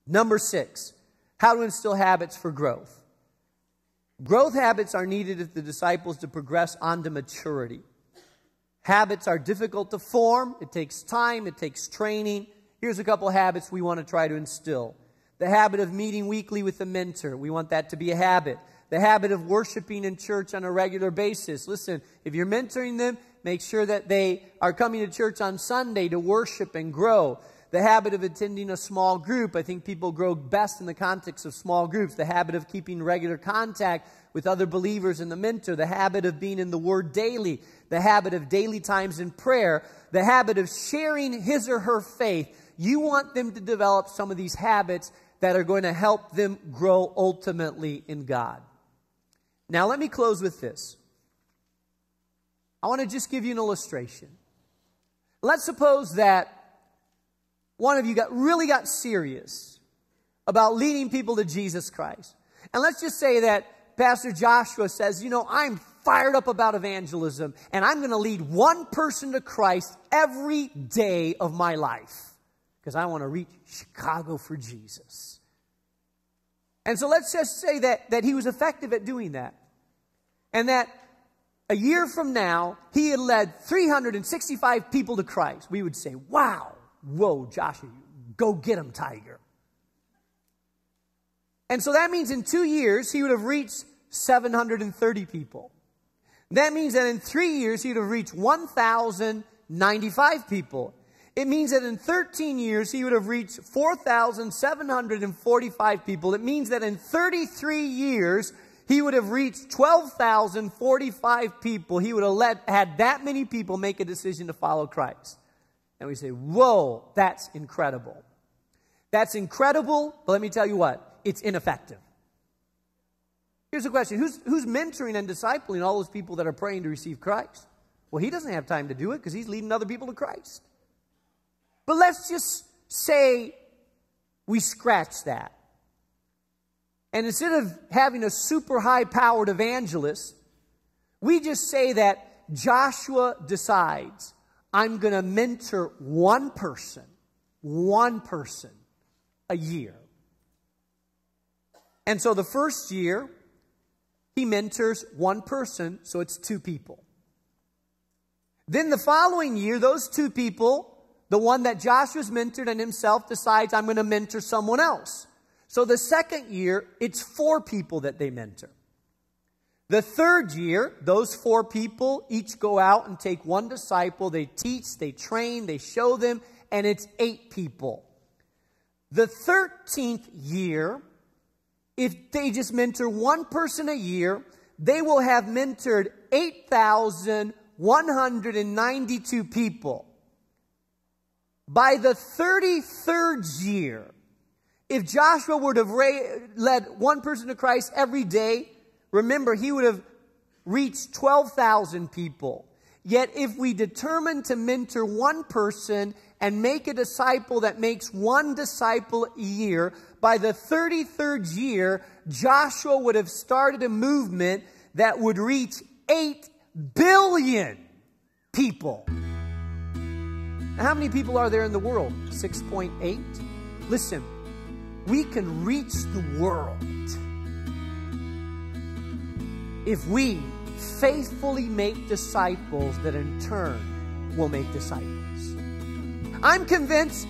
Number 6, how to instill habits for growth. Growth habits are needed if the disciples to progress onto maturity. Habits are difficult to form. It takes time. It takes training. Here's a couple habits we want to try to instill. The habit of meeting weekly with a mentor. We want that to be a habit. The habit of worshiping in church on a regular basis. Listen, if you're mentoring them, make sure that they are coming to church on Sunday to worship and grow. The habit of attending a small group. I think people grow best in the context of small groups. The habit of keeping regular contact with other believers and the mentor. The habit of being in the Word daily. The habit of daily times in prayer. The habit of sharing his or her faith. You want them to develop some of these habits that are going to help them grow ultimately in God. Now let me close with this. I want to just give you an illustration. Let's suppose that one of you really got serious about leading people to Jesus Christ. And let's just say that Pastor Joshua says, you know, I'm fired up about evangelism, and I'm going to lead one person to Christ every day of my life because I want to reach Chicago for Jesus. And so let's just say that he was effective at doing that. And that a year from now, he had led 365 people to Christ. We would say, wow, whoa, Joshua, go get him, Tiger. And so that means in 2 years, he would have reached 730 people. That means that in 3 years, he would have reached 1,095 people. It means that in 13 years, he would have reached 4,745 people. It means that in 33 years, he would have reached 12,045 people. He would have had that many people make a decision to follow Christ. And we say, whoa, that's incredible. That's incredible, but let me tell you what, it's ineffective. Here's the question, who's mentoring and discipling all those people that are praying to receive Christ? Well, he doesn't have time to do it because he's leading other people to Christ. But let's just say we scratch that. And instead of having a super high-powered evangelist, we just say that Joshua decides, I'm going to mentor one person a year. And so the first year, he mentors one person, so it's 2 people. Then the following year, those 2 people, the one that Joshua's mentored and himself decides, I'm going to mentor someone else. So the second year, it's 4 people that they mentor. The third year, those 4 people each go out and take one disciple. They teach, they train, they show them, and it's 8 people. The 13th year, if they just mentor one person a year, they will have mentored 8,192 people. By the 33rd year, if Joshua would have led one person to Christ every day, remember, he would have reached 12,000 people. Yet if we determine to mentor one person and make a disciple that makes one disciple a year, by the 33rd year, Joshua would have started a movement that would reach 8 billion people. Now, how many people are there in the world? 6.8? Listen, we can reach the world if we faithfully make disciples that in turn will make disciples. I'm convinced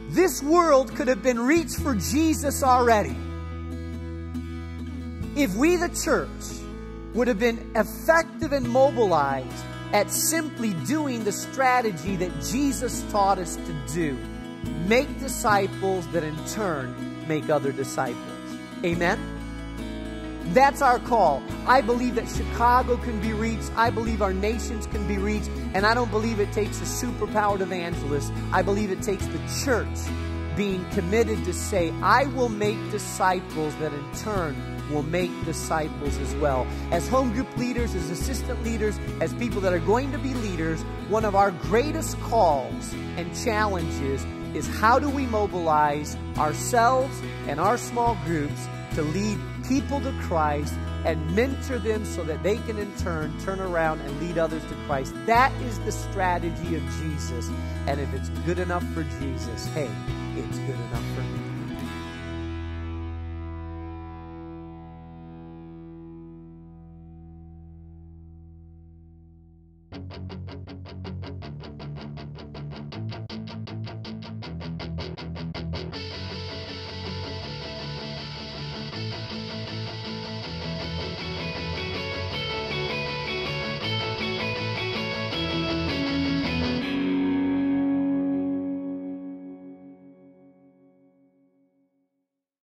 this world could have been reached for Jesus already if we, the church, would have been effective and mobilized at simply doing the strategy that Jesus taught us to do. Make disciples that in turn make other disciples. Amen? That's our call. I believe that Chicago can be reached. I believe our nations can be reached. And I don't believe it takes a superpowered evangelist. I believe it takes the church being committed to say, I will make disciples that in turn will make disciples as well. As home group leaders, as assistant leaders, as people that are going to be leaders, one of our greatest calls and challenges is how do we mobilize ourselves and our small groups to lead people to Christ and mentor them so that they can in turn turn around and lead others to Christ. That is the strategy of Jesus. And if it's good enough for Jesus, hey, it's good enough for me.